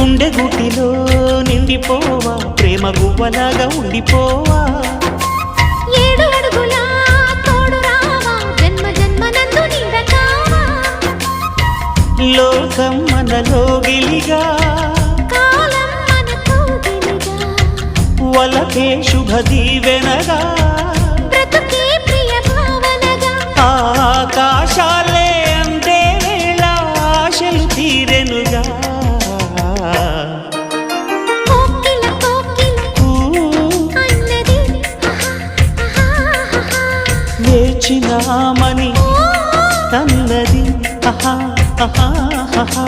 గుండె గుటిలో నిండిపోవా ప్రేమ గువ్వలాగా ఉండిపోవా ఏడు అడుగుల తోడు రావా జన్మ జన్మనందు నీడకావా లోకం మనలో గిలిగా కాలం మనతో గిలిగా వలకే శుభ దీవెనగా బ్రతుకే ప్రియ భావనగా ఆకాశాలే అందే వేళ ఆశలు తీరెనుగా కోకిల కోకిల అన్నది వేచినామని తన్నది ఆహా ఆహా ఆహా